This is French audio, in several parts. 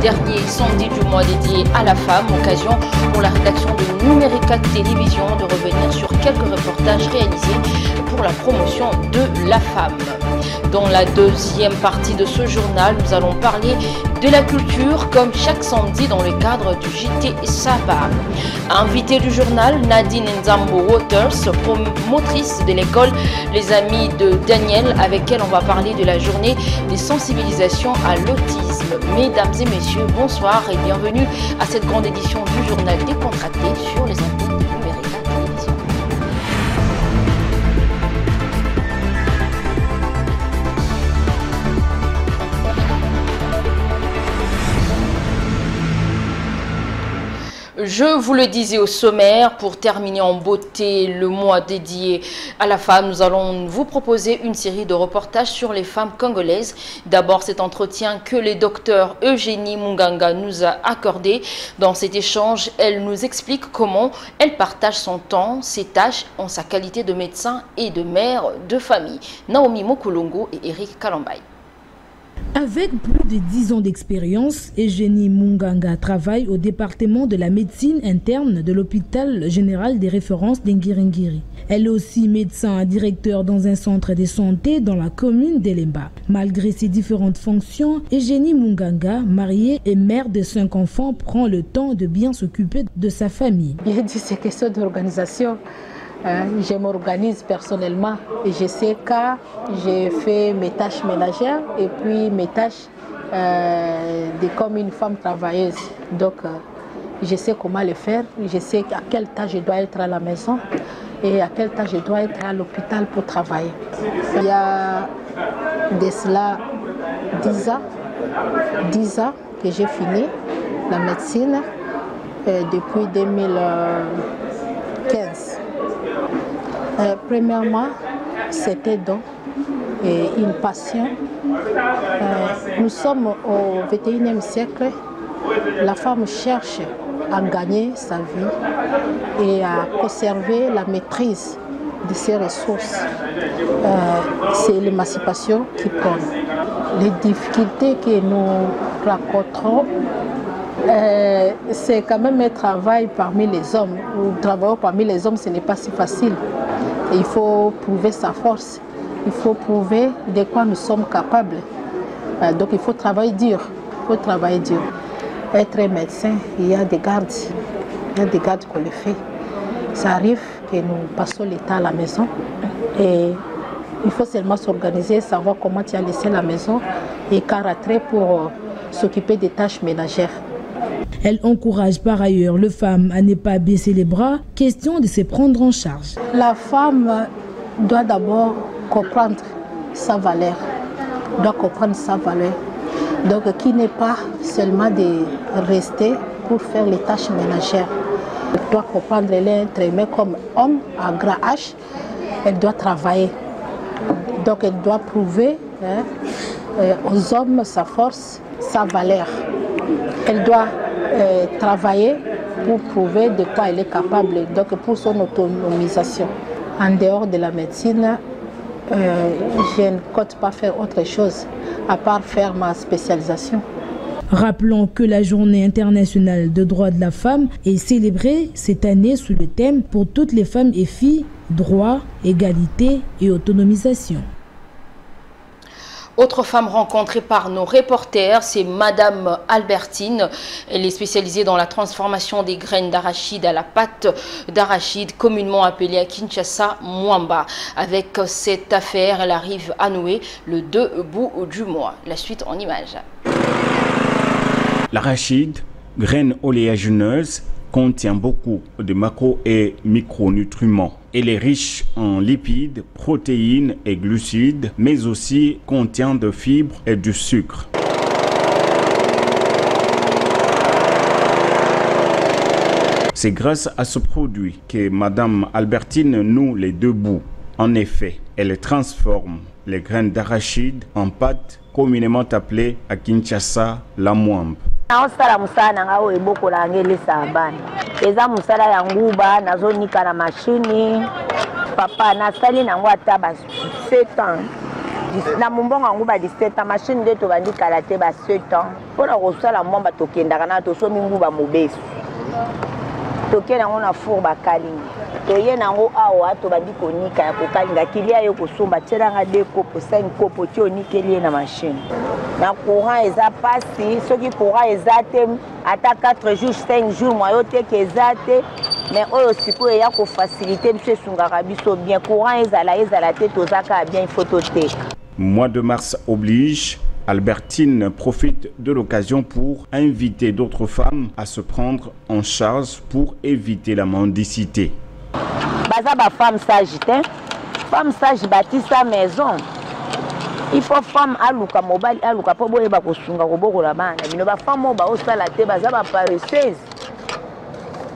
dernier samedi du mois dédié à la femme, occasion pour la rédaction de Numérica Télévision de revenir sur quelques reportages réalisés pour la promotion de la femme. Dans la deuxième partie de ce journal, nous allons parler de la culture comme chaque samedi dans le cadre du JT Saba. Invité du journal, Nadine Nzambo Waters, promotrice de l'école Les Amis de Daniel, avec elle on va parler de la journée des sensibilisations à l'autisme. Mesdames et messieurs, bonsoir et bienvenue à cette grande édition du journal décontracté sur les antennes de Numérica Télévision. Je vous le disais au sommaire, pour terminer en beauté le mois dédié à la femme, nous allons vous proposer une série de reportages sur les femmes congolaises. D'abord, cet entretien que le docteur Eugénie Munganga nous a accordé. Dans cet échange, elle nous explique comment elle partage son temps, ses tâches en sa qualité de médecin et de mère de famille. Naomi Mokulongo et Eric Kalambay. Avec plus de 10 ans d'expérience, Eugénie Munganga travaille au département de la médecine interne de l'hôpital général des références d'Ngiringiri. Elle est aussi médecin directeur dans un centre de santé dans la commune d'Elemba. Malgré ses différentes fonctions, Eugénie Munganga, mariée et mère de 5 enfants, prend le temps de bien s'occuper de sa famille. Il y a des questions d'organisation. Je m'organise personnellement et je sais quand j'ai fait mes tâches ménagères et puis mes tâches comme une femme travailleuse. Donc je sais comment le faire, je sais à quelle tâche je dois être à la maison et à quelle tâche je dois être à l'hôpital pour travailler. Il y a de cela 10 ans que j'ai fini la médecine depuis 2015. Premièrement, c'était donc une passion. Nous sommes au XXIe siècle. La femme cherche à gagner sa vie et à conserver la maîtrise de ses ressources. C'est l'émancipation qui prend. Les difficultés que nous rencontrons, c'est quand même un travail parmi les hommes. Travailler parmi les hommes, ce n'est pas si facile. Il faut prouver sa force, il faut prouver de quoi nous sommes capables. Donc il faut travailler dur. Être médecin, il y a des gardes. Il y a des gardes qu'on le fait. Ça arrive que nous passons le temps à la maison et il faut seulement s'organiser, savoir comment tu as laissé la maison et carater pour s'occuper des tâches ménagères. Elle encourage par ailleurs les femmes à ne pas baisser les bras, question de se prendre en charge. La femme doit d'abord comprendre sa valeur. Donc, qui n'est pas seulement de rester pour faire les tâches ménagères. Elle doit comprendre l'être humain comme homme à grand H. Elle doit travailler. Donc, elle doit prouver aux hommes sa force, sa valeur. Elle doit travailler pour prouver de quoi elle est capable, donc pour son autonomisation. En dehors de la médecine, je ne compte pas faire autre chose à part faire ma spécialisation. Rappelons que la Journée internationale des droits de la femme est célébrée cette année sous le thème « Pour toutes les femmes et filles, droits, égalité et autonomisation ». Autre femme rencontrée par nos reporters, c'est Madame Albertine. Elle est spécialisée dans la transformation des graines d'arachide à la pâte d'arachide, communément appelée à Kinshasa Mwamba. Avec cette affaire, elle arrive à nouer le 2 bout du mois. La suite en images. L'arachide, graine oléagineuse, contient beaucoup de macro et micronutriments. Elle est riche en lipides, protéines et glucides, mais aussi contient de fibres et du sucre. C'est grâce à ce produit que Madame Albertine noue les 2 bouts. En effet, elle transforme les graines d'arachide en pâte communément appelée à Kinshasa la mwambe. naosala musala nanga oyo ebokola ngelesa bana eza musala ya nguba nazonika na mashini papa nasali nango ata ba 7 ans Na mumbonga ngo ba 17 ans machine de to bandi kalaté ba 7 ans. Pour la kosala mwamba tokendaka na to so mingu ba mobesu. Tokena ngo na four ba kalingi. Toye nango awa to bandi konika ya kokalinga kilia yo kosomba tselanga 2 kopo 5 kopo ti onikeli na machine. Na courant eza pasi soki courant eza te ata 4 jours 5 jours moyo te ke eza te mais oyo siko ya ko faciliter biso esungaka biso bien courant ezala te tozaka bien il faut toteka. Mois de mars oblige, Albertine profite de l'occasion pour inviter d'autres femmes à se prendre en charge pour éviter la mendicité. Baza ba femme sage, femme sage bâtit sa maison. Il faut femme aluka mobile aluka po boye ba kosunga ko bokola bana. Bino ba femme ba osala te baza ba paresseuse.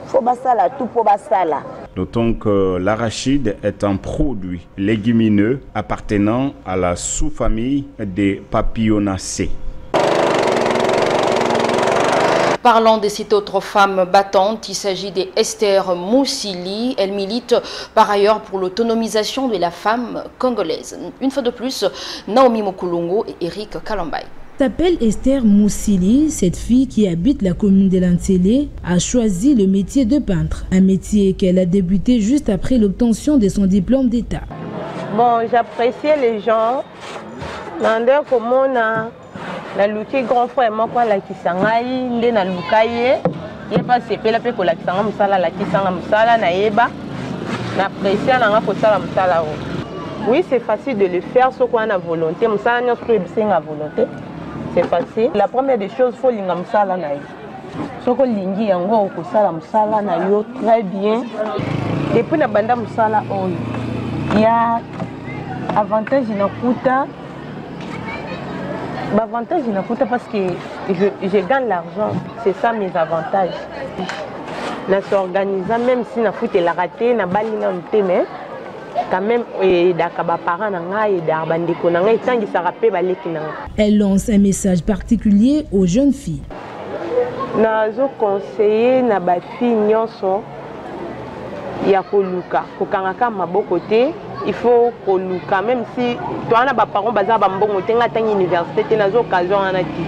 Faut basala tout pour basala. Notons que l'arachide est un produit légumineux appartenant à la sous-famille des Papillonacées. Parlant de cette autre femme battante, il s'agit d'Esther Moussili. Elle milite par ailleurs pour l'autonomisation de la femme congolaise. Une fois de plus, Naomi Mokulongo et Eric Kalambay. S'appelle Esther Moussili, cette fille qui habite la commune de Lantsele a choisi le métier de peintre, un métier qu'elle a débuté juste après l'obtention de son diplôme d'État. Bon, j'appréciais les gens. Nander comme on a luki grand frère moi quoi la kisangai nde na lukaye yeba sepela pe ko la kisanga musala la kisanga musala na yeba na apprécier na nga ko sala musala. Oui, c'est facile de le faire ce qu'on a volonté, musala nyo so ebisenga volonté. C'est facile. La première des choses, il faut linga musala na yo. Soko lingi yango ko sala musala na yo très bien. Et puis na banda musala oyo. Il y a avantage na kuta. L'avantage na kuta parce que je gagne l'argent. C'est ça mes avantages. Na s'organisa même si na foute la raté na bali na mté mais quand même elle lance un message particulier aux jeunes filles. Nazo conseiller na ba fille nyonso ya koluka kokangaka maboko te, il faut koluka même si toi na ba parents baza ba mbongo te ngata université te nazo occasion anaki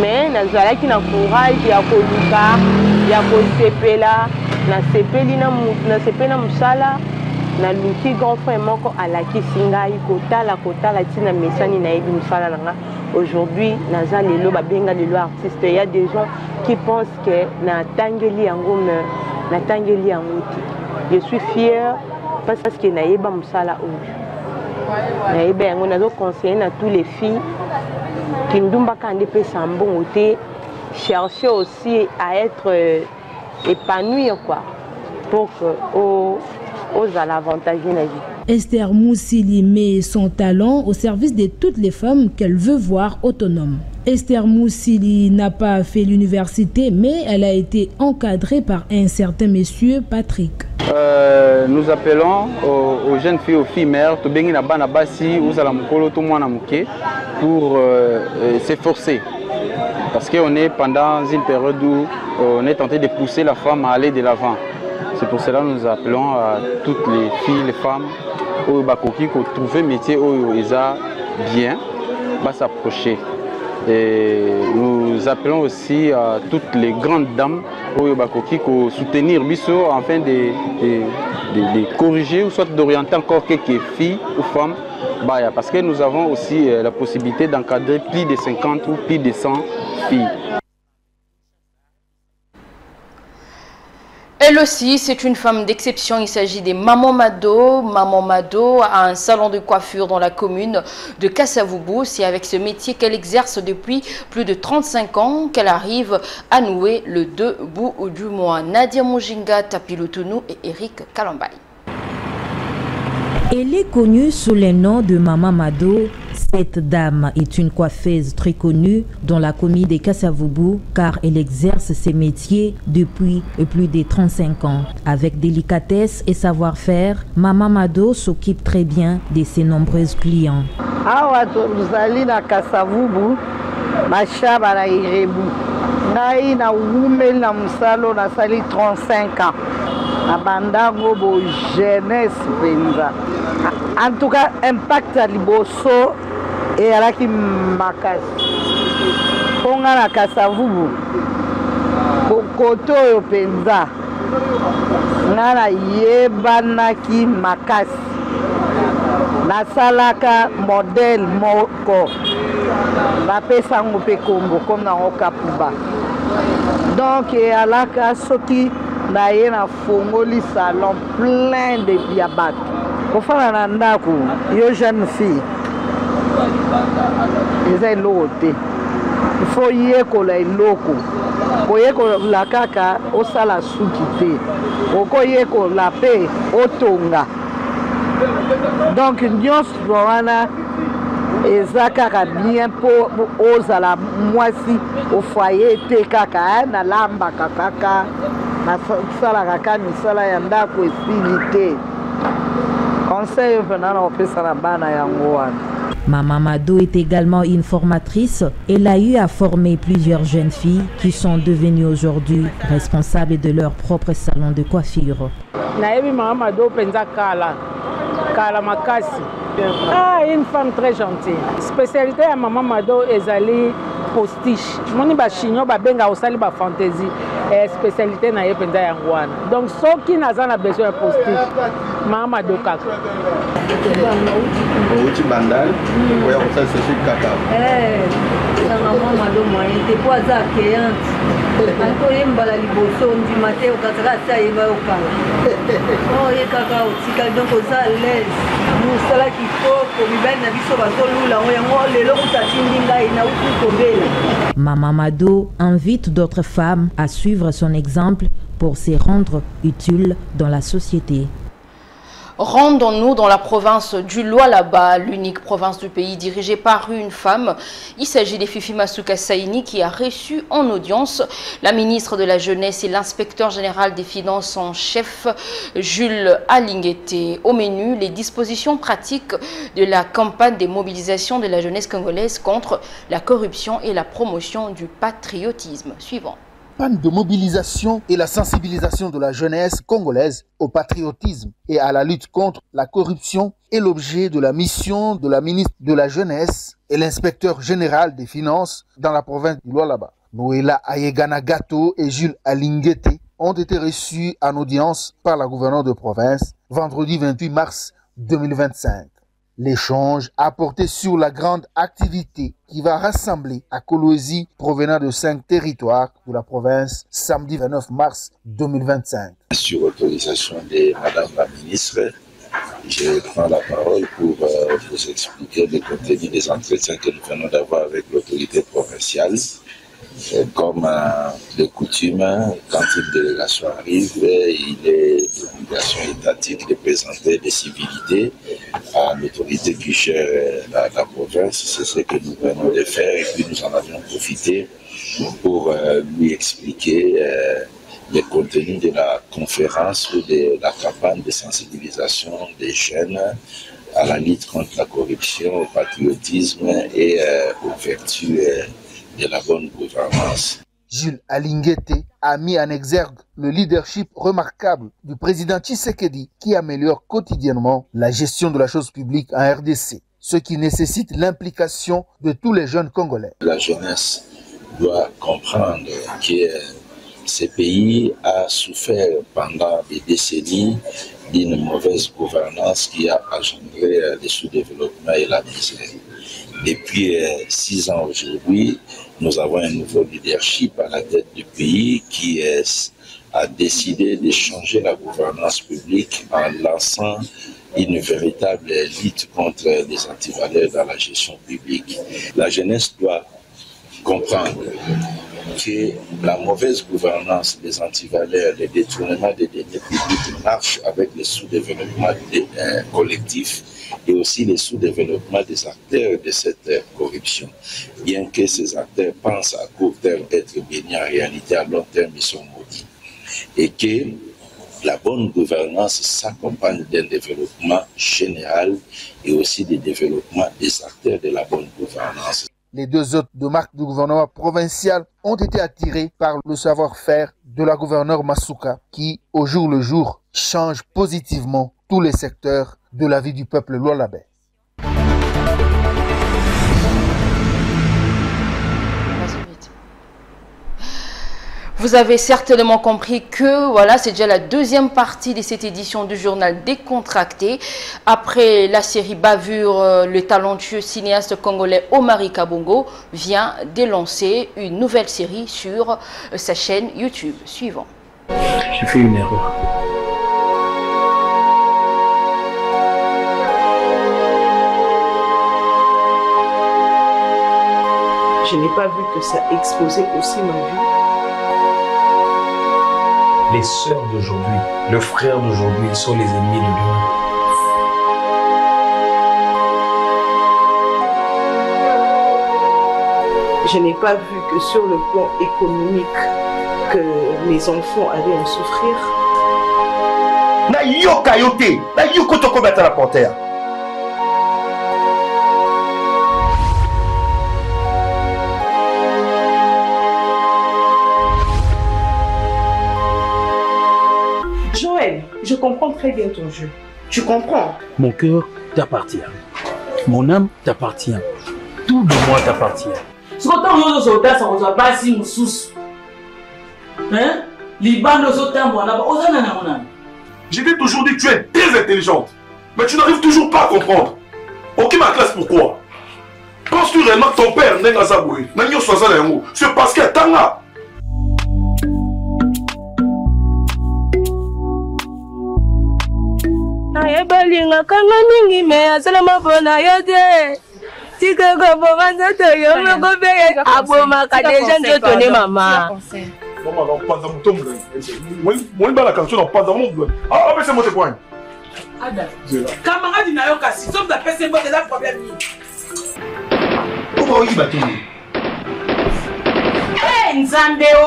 mais nazalaki na courage ya koluka ya kosepela na sepeli na sepela musala na luki grand frère moko alaki singai kotala tina mesani na yebi musala nanga. Aujourd'hui naza lelo babenga lelo artiste. Il y a des gens qui pensent que na tangeli yango na tangeli yango. Je suis fière parce que na yeba musala oyo na yeba yango nazo conseiller na tous les filles qui ndumba kande pe sambon ote chercher aussi à être épanouie quoi pour que aux avantages de la vie. Esther Moussili met son talent au service de toutes les femmes qu'elle veut voir autonomes. Esther Moussili n'a pas fait l'université, mais elle a été encadrée par un certain monsieur Patrick. Nous appelons aux jeunes filles, aux filles mères, pour s'efforcer. Parce qu'on est pendant une période où on est tenté de pousser la femme à aller de l'avant. C'est pour cela que nous appelons à toutes les filles, les femmes, qui ont trouvé un métier où ils ont bien, va s'approcher. Et nous appelons aussi à toutes les grandes dames qui ont soutenir Bisso afin de corriger ou soit d'orienter encore quelques filles ou femmes. Parce que nous avons aussi la possibilité d'encadrer plus de 50 ou plus de 100 filles. Elle aussi, c'est une femme d'exception. Il s'agit des Maman Mado. Maman Mado a un salon de coiffure dans la commune de Kasavubu. C'est avec ce métier qu'elle exerce depuis plus de 35 ans qu'elle arrive à nouer le 2 bout du mois. Nadia Mujinga, Tapilutunu et Eric Kalambay. Elle est connue sous le nom de Maman Mado. Cette dame est une coiffeuse très connue dans la commune de Kasavubu car elle exerce ses métiers depuis plus de 35 ans. Avec délicatesse et savoir-faire, Maman Mado s'occupe très bien de ses nombreux clients. Awa tozali na Kasavubu, machaba na irebu. Ngai na wumeli na musalo na sali 35 ans. Abandango bo jeunesse penza. En tout cas, impact à liboso eyalaki makasi mpo nga na Kasavubu koto oyo mpenza nga nayebanaki makasi nasalaka modele moko bapesango mpe kombo comme nango Kapuba donc eyalaka soki naye nafongoli salon plein de ya bato kofanda na ndako yo jeune fille eza eloko te ifo yekola eloko koyekola kaka osala suki te okoyekola mpe otonga donc nyonso wana eza kaka bien mpo ozala mwasi ofoye te kaka nalambaka kaka nasalaka kaka misala ya ndako esili te conseil mpena na kopesa na bana yango wana. Maman Mado est également une formatrice. Elle a eu à former plusieurs jeunes filles qui sont devenues aujourd'hui responsables de leur propre salon de coiffure. Naebi Maman Mado penza kala makasi. Ah, une femme très gentille. Spécialité à Maman Mado ezali postiche. Moni ba chignon ba benga osali ba fantaisie. Spécialité na ye penza yango wana. Donc soki naza na besoin de postiche, Maman Mado kaka. Outi bandal, oya kosala sesi kaka. Sanga Maman Mado moyen te po aza accueillante. Anto yembala liboso ndima te okazaka sa yeba okala. Oh ye kaka otika donc oza à l'aise. Musala kitoko mibali na biso bazolula yango lelo kutatindi ngai na utu kobela. Maman Mado invite d'autres femmes à suivre son exemple pour se rendre utiles dans la société. Rendons-nous dans la province du Lualaba, l'unique province du pays dirigée par une femme. Il s'agit de Fifi Masuka Saini qui a reçu en audience la ministre de la Jeunesse et l'inspecteur général des Finances en chef, Jules Alinguete. Au menu, les dispositions pratiques de la campagne de mobilisation de la jeunesse congolaise contre la corruption et la promotion du patriotisme. Suivant. Campagne de mobilisation et la sensibilisation de la jeunesse congolaise au patriotisme et à la lutte contre la corruption est l'objet de la mission de la ministre de la Jeunesse et l'inspecteur général des Finances dans la province du Lualaba. Noéla Ayegana Gato et Jules Alinguete ont été reçus en audience par la gouverneure de province vendredi 28 mars 2025. L'échange a porté sur la grande activité qui va rassembler à Kolwezi provenant de 5 territoires de la province samedi 29 mars 2025. Sur autorisation de Madame la ministre, je prends la parole pour vous expliquer le contenu des entretiens que nous venons d'avoir avec l'autorité provinciale. Comme de coutume, quand une délégation arrive, il est d'obligation étatique de présenter des civilités à l'autorité qui gère la province. C'est ce que nous venons de faire et puis nous en avions profité pour lui expliquer le contenu de la conférence ou de la campagne de sensibilisation des jeunes à la lutte contre la corruption, au patriotisme et aux vertus de la bonne gouvernance. Jules Alinguete a mis en exergue le leadership remarquable du président Tshisekedi qui améliore quotidiennement la gestion de la chose publique en RDC, ce qui nécessite l'implication de tous les jeunes Congolais. La jeunesse doit comprendre que ce pays a souffert pendant des décennies d'une mauvaise gouvernance qui a engendré le sous-développement et la misère. Depuis 6 ans aujourd'hui, nous avons un nouveau leadership à la tête du pays qui a décidé de changer la gouvernance publique en lançant une véritable lutte contre les antivaleurs dans la gestion publique. La jeunesse doit comprendre que la mauvaise gouvernance des antivaleurs, le détournement des deniers publics marche avec le sous-développement collectif et aussi le sous-développement des acteurs de cette corruption. Bien que ces acteurs pensent à court terme être bénis, en réalité à long terme ils sont maudits. Et que la bonne gouvernance s'accompagne d'un développement général et aussi du développement des acteurs de la bonne gouvernance. Les 2 hôtes de marque du gouvernement provincial ont été attirés par le savoir-faire de la gouverneure Masuka qui, au jour le jour, change positivement tous les secteurs de la vie du peuple lualabais. Vous avez certainement compris que voilà, c'est déjà la deuxième partie de cette édition du journal Décontracté. Après la série Bavure, le talentueux cinéaste congolais Omari Kabongo vient d'élancer une nouvelle série sur sa chaîne YouTube. Suivant. J'ai fait une erreur. Je n'ai pas vu que ça exposait aussi ma vie. Les sœurs d'aujourd'hui, le frère d'aujourd'hui sont les ennemis de demain. Je n'ai pas vu que sur le plan économique, que mes enfants allaient en souffrir. Na yoka yote, na yoko toko bata la panthère. Joël, je comprends très bien ton jeu. Tu comprends? Mon cœur t'appartient. Mon âme t'appartient. Tout de moi t'appartient. Ce que tant de soldats, ça ne pas si nous sous. Hein? Liban, J'ai dit toujours dit que tu es très intelligente. Mais tu n'arrives toujours pas à comprendre. Ok, ma classe, pourquoi? Penses-tu réellement que ton père n'est pas Zaboué? C'est parce que t'en as. Balinga kanga mingi me asala mabona yote tika ko bovanza to yo me ko be aboma ka deja njoto ne mama mama va panza mutombe moi bala kanso na panza mutombe ah mais c'est moi te point ada camarade na yo kasi somme da pese mo déjà problème ni o ba yi batini nzambe o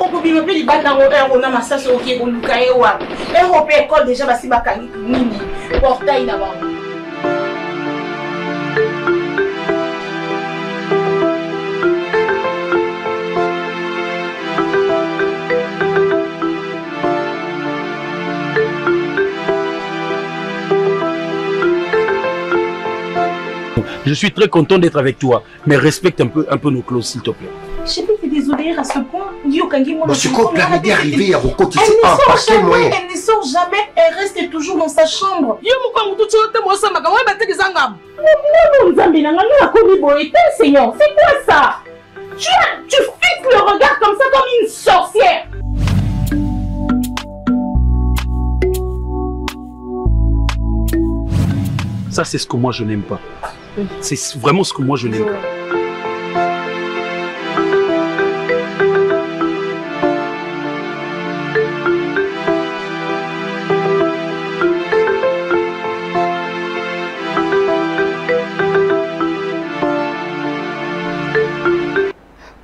okubima pe libanda ngo na masasi okie koluka ewa erope école déjà basi bakangi nini portail na bango. Je suis très content d'être avec toi, mais respecte un peu nos clauses, s'il te plaît. Je peux te désoler à ce point. Je comprends l'idée d'arriver à vos côtés. C'est un paquet moyen. Elle ne sort jamais, elle reste toujours dans sa chambre. Seigneur, c'est quoi ça? Tu fixes le regard comme ça comme une sorcière. Ça, c'est ce que moi je n'aime pas. C'est vraiment ce que moi je n'aime pas.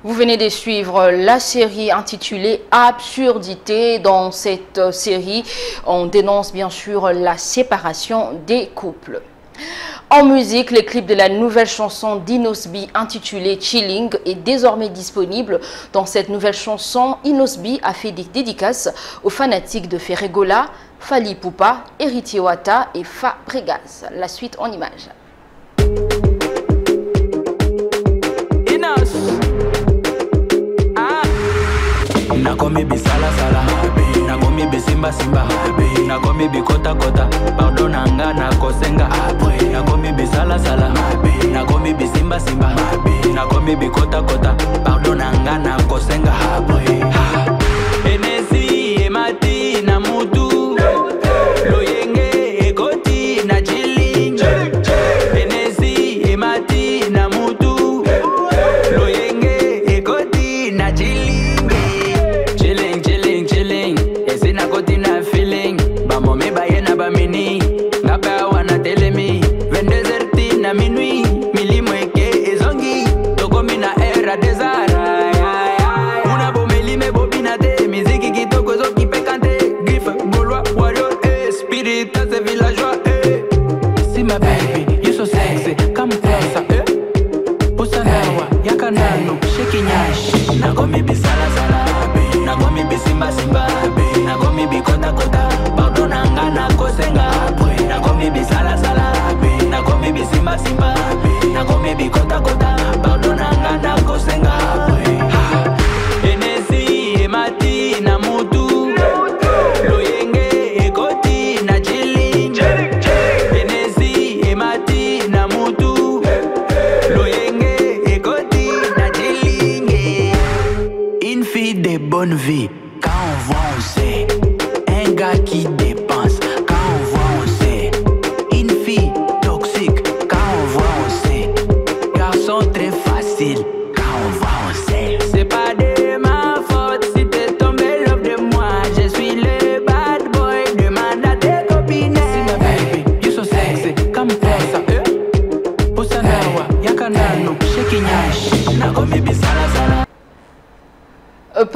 Vous venez de suivre la série intitulée Absurdité. Dans cette série, on dénonce bien sûr la séparation des couples. En musique, le clip de la nouvelle chanson d'Inosbi intitulée Chilling est désormais disponible. Dans cette nouvelle chanson, Inosbi a fait des dédicaces aux fanatiques de Ferregola, Fali Poupa, Héritier Wata et Fabregas. La suite en images. Nakomi bisala sala, nakomi bisimba simba, nakomi bikota kota, pardon nanga nakosenga, nakomi bisala sala, nakomi bisimba simba, nakomi bikota kota, pardon nanga nakosenga. Enesi emati na mutu, loyenge ekoti na chilling. Enesi emati na mutu, loyenge ekoti na chilling. Nakomi bisala sala, nakomi bisimba simba, nakomi bikota kota, pardon nanga nakosenga. Nakomi bisala sala, nakomi bisimba simba, nakomi bikota kota, pardon nanga nakosenga.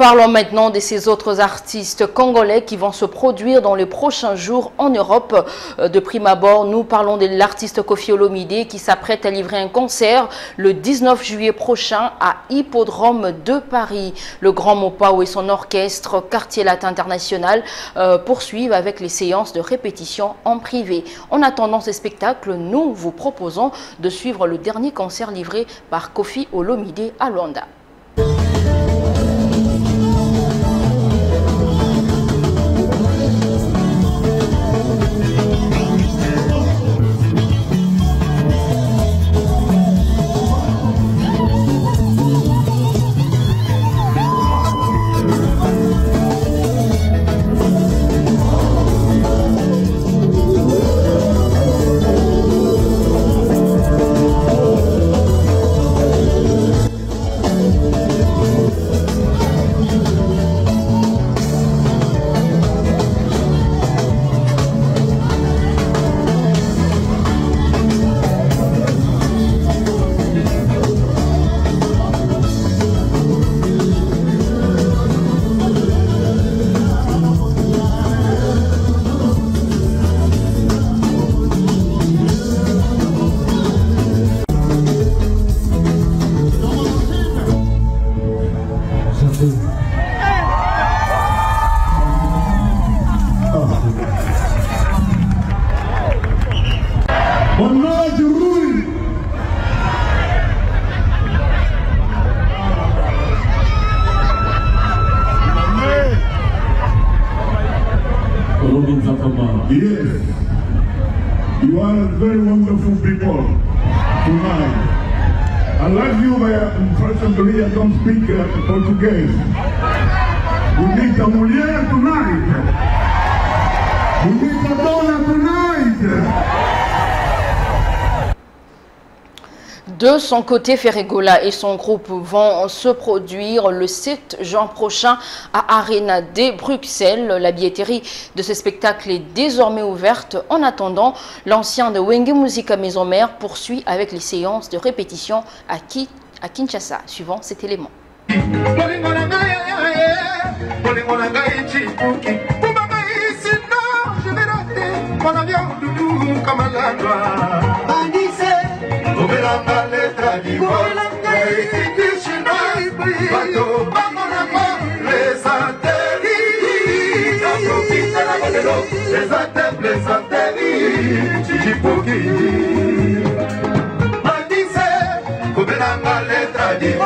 Parlons maintenant de ces autres artistes congolais qui vont se produire dans les prochains jours en Europe. De prime abord, nous parlons de l'artiste Koffi Olomide qui s'apprête à livrer un concert le 19 juillet prochain à Hippodrome de Paris. Le Grand Mopao et son orchestre Quartier Latin International poursuivent avec les séances de répétition en privé. En attendant ces spectacles, nous vous proposons de suivre le dernier concert livré par Koffi Olomide à Luanda. Yes, you are very wonderful people tonight. I love you, but unfortunately I don't speak Portuguese. We need a mulher tonight. We need a donna tonight. De son côté, Ferregola et son groupe vont se produire le 7 juin prochain à Arena de Bruxelles. La billetterie de ce spectacle est désormais ouverte. En attendant, l'ancien de Wenge Musica Maison Mère poursuit avec les séances de répétition à Kinshasa, suivant cet élément. La letra di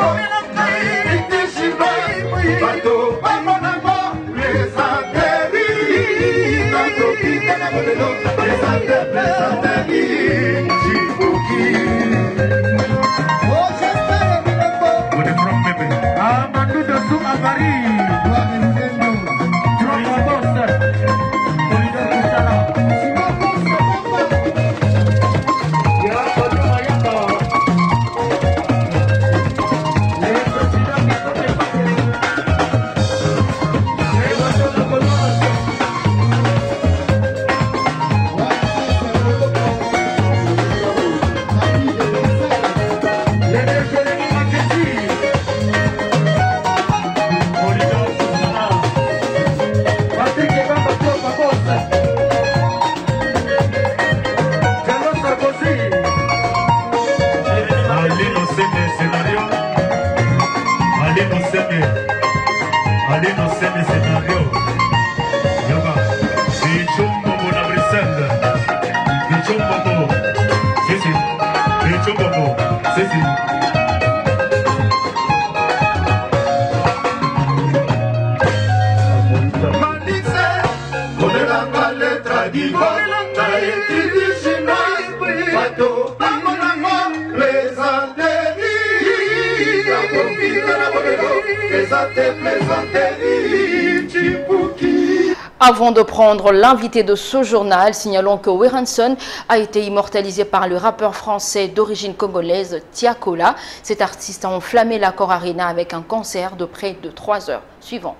Avant de prendre l'invité de ce journal, signalons que Werenson a été immortalisé par le rappeur français d'origine congolaise Tiakola. Cet artiste a enflammé l'Accor Arena avec un concert de près de 3 heures. Suivant.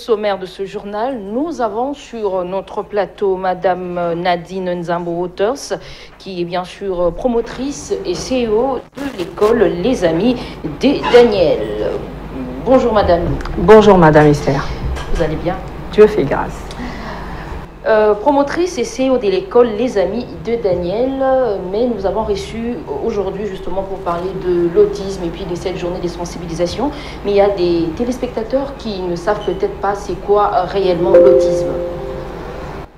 sommaire de ce journal, nous avons sur notre plateau Madame Nadine Nzambo-Waters, qui est bien sûr promotrice et CEO de l'école Les Amis de Daniel. Bonjour Madame. Bonjour Madame Esther. Vous allez bien? Dieu fait grâce. Promotrice et CEO de l'école Les Amis de Daniel, mais nous avons reçu aujourd'hui justement pour parler de l'autisme et puis de cette journée de sensibilisation. Mais il y a des téléspectateurs qui ne savent peut-être pas c'est quoi réellement l'autisme.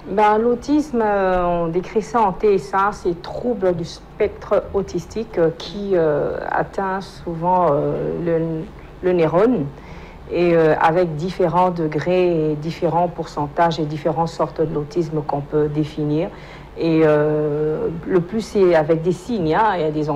Ben, l'autisme, on décrit ça en TSA, c'est trouble du spectre autistique qui atteint souvent le neurone. Et avec différents degrés, et différents pourcentages et différentes sortes de l'autisme qu'on peut définir. Et le plus, c'est avec des signes. Hein. Il y a des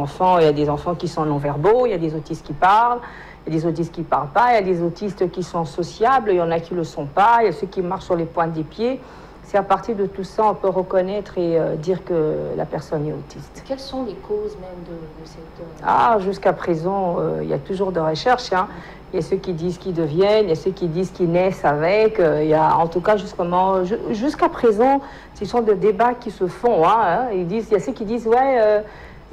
enfants qui sont non-verbaux, il y a des autistes qui parlent, il y a des autistes qui ne parlent pas, il y a des autistes qui sont sociables, il y en a qui ne le sont pas, il y a ceux qui marchent sur les pointes des pieds. C'est à partir de tout ça, on peut reconnaître et dire que la personne est autiste. Quelles sont les causes même de cette... Ah, jusqu'à présent, il y a toujours de recherches. Hein. Il y a ceux qui disent qu'ils deviennent, il y a ceux qui disent qu'ils naissent avec. Il y a, en tout cas, jusqu'à présent, ce sont des débats qui se font. Hein. Il y a ceux qui disent, ouais,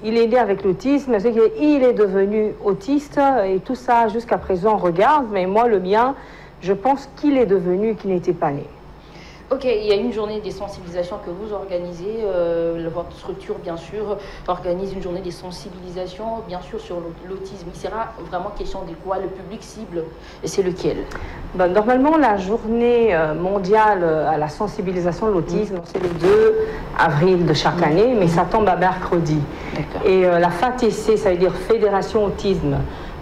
il est né avec l'autisme, il y a ceux qui disent, il est devenu autiste. Et tout ça, jusqu'à présent, on regarde. Mais moi, le mien, je pense qu'il est devenu, qu'il n'était pas né. Ok, il y a une journée des sensibilisations que vous organisez, votre structure bien sûr organise une journée des sensibilisations bien sûr sur l'autisme. Il sera vraiment question de quoi le public cible et c'est lequel? Ben, normalement la journée mondiale à la sensibilisation de l'autisme c'est le 2 avril de chaque année, mais ça tombe à mercredi. Et la FATC, ça veut dire Fédération Autisme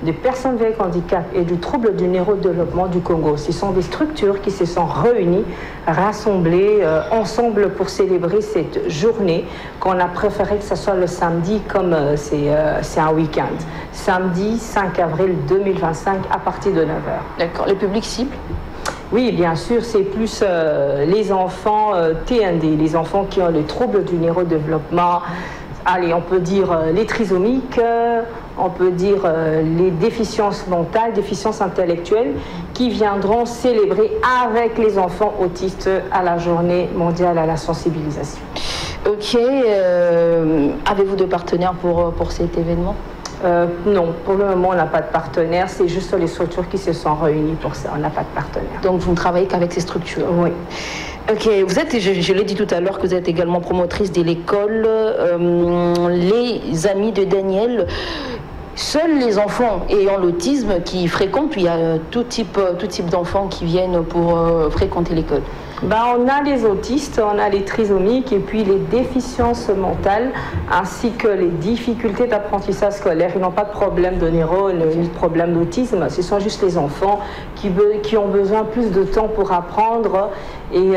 des personnes avec handicap et du trouble du neurodéveloppement du Congo. Ce sont des structures qui se sont réunies, rassemblées ensemble pour célébrer cette journée qu'on a préféré que ce soit le samedi comme c'est un week-end. Samedi 5 avril 2025 à partir de 9h. D'accord. Le public cible? Oui, bien sûr, c'est plus les enfants TND, les enfants qui ont le trouble du neurodéveloppement. Allez, on peut dire les trisomiques, on peut dire les déficiences mentales, déficiences intellectuelles, qui viendront célébrer avec les enfants autistes à la journée mondiale à la sensibilisation. Ok, avez-vous de partenaires pour cet événement? Non, pour le moment, on n'a pas de partenaire. C'est juste les structures qui se sont réunies pour ça. On n'a pas de partenaire. Donc, vous ne travaillez qu'avec ces structures? Oui. Ok, vous êtes, je l'ai dit tout à l'heure, que vous êtes également promotrice de l'école Les Amis de Daniel. Seuls les enfants ayant l'autisme qui fréquentent, puis il y a tout type d'enfants qui viennent pour fréquenter l'école? Ben, on a les autistes, on a les trisomiques et puis les déficiences mentales ainsi que les difficultés d'apprentissage scolaire. Ils n'ont pas de problème de neurone ni de problème d'autisme. Ce sont juste les enfants qui ont besoin plus de temps pour apprendre et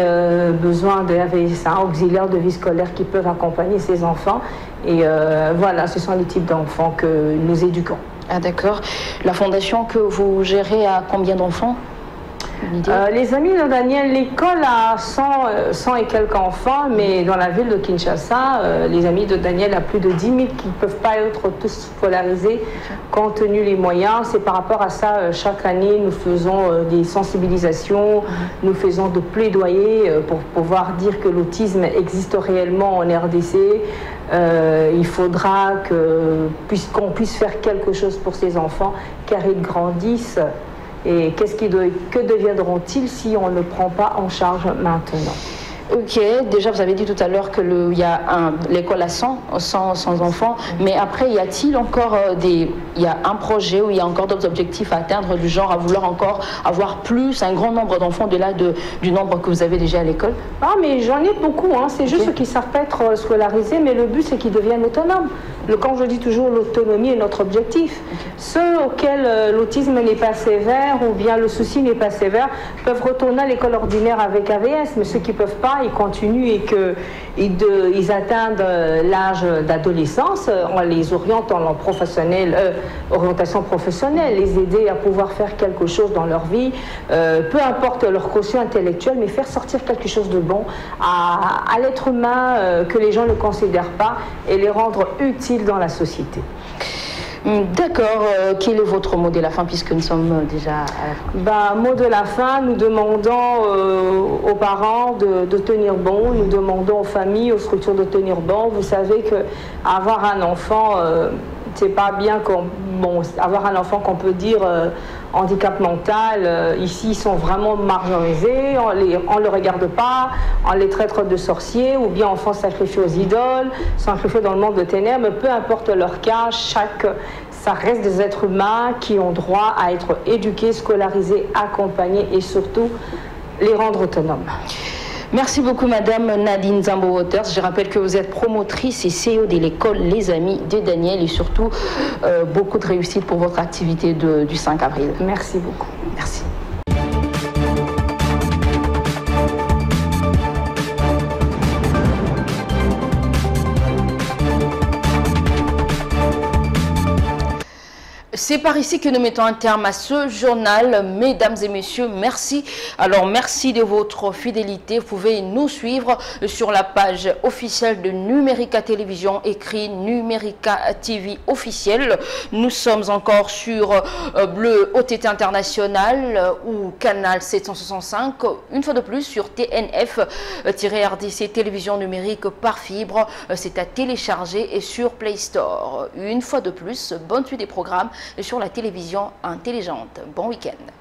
besoin d'auxiliaires de vie scolaire qui peuvent accompagner ces enfants. Et voilà, ce sont les types d'enfants que nous éduquons. Ah d'accord. La fondation que vous gérez a combien d'enfants? Les Amis de Daniel, l'école a 100 et quelques enfants, mais dans la ville de Kinshasa, les Amis de Daniel a plus de 10 000 qui ne peuvent pas être tous scolarisés compte tenu des moyens. C'est par rapport à ça, chaque année, nous faisons des sensibilisations, nous faisons de plaidoyers pour pouvoir dire que l'autisme existe réellement en RDC. Il faudra qu'on puisse faire quelque chose pour ces enfants car ils grandissent. Et que deviendront-ils si on ne prend pas en charge maintenant? Ok, déjà vous avez dit tout à l'heure que l'école a 100 enfants, mais après y a-t-il encore il y a un projet où il y a encore d'autres objectifs à atteindre du genre à vouloir encore avoir un grand nombre d'enfants au-delà du nombre que vous avez déjà à l'école? Ah mais j'en ai beaucoup, hein. C'est juste ceux qui ne savent pas être scolarisés, mais le but c'est qu'ils deviennent autonomes. Quand je dis toujours l'autonomie est notre objectif. Ceux auxquels l'autisme n'est pas sévère ou bien le souci n'est pas sévère peuvent retourner à l'école ordinaire avec AVS, mais ceux qui ne peuvent pas, ils continuent et qu'ils atteignent l'âge d'adolescence, on les oriente en orientation professionnelle, les aider à pouvoir faire quelque chose dans leur vie, peu importe leur quotient intellectuel, mais faire sortir quelque chose de bon à l'être humain que les gens ne considèrent pas et les rendre utiles dans la société. D'accord. Quel est votre mot de la fin puisque nous sommes déjà à la fin? Mot de la fin, nous demandons aux parents de tenir bon, nous demandons aux familles, aux structures de tenir bon. Vous savez qu'avoir un enfant, c'est pas bien avoir un enfant qu'on peut dire handicap mental, ici ils sont vraiment marginalisés, on ne les regarde pas, on les traite de sorciers ou bien enfants sacrifiés aux idoles, sacrifiés dans le monde de ténèbres, mais peu importe leur cas, ça reste des êtres humains qui ont droit à être éduqués, scolarisés, accompagnés et surtout les rendre autonomes. Merci beaucoup Madame Nadine Zambo-Waters. Je rappelle que vous êtes promotrice et CEO de l'école Les Amis de Daniel et surtout beaucoup de réussite pour votre activité du 5 avril. Merci beaucoup. Merci. C'est par ici que nous mettons un terme à ce journal. Mesdames et messieurs, merci. Alors, merci de votre fidélité. Vous pouvez nous suivre sur la page officielle de Numérica Télévision, écrit Numérica TV officiel. Nous sommes encore sur Bleu OTT International ou Canal 765. Une fois de plus, sur TNF-RDC Télévision numérique par fibre. C'est à télécharger et sur Play Store. Une fois de plus, bonne suite des programmes sur la télévision intelligente. Bon week-end.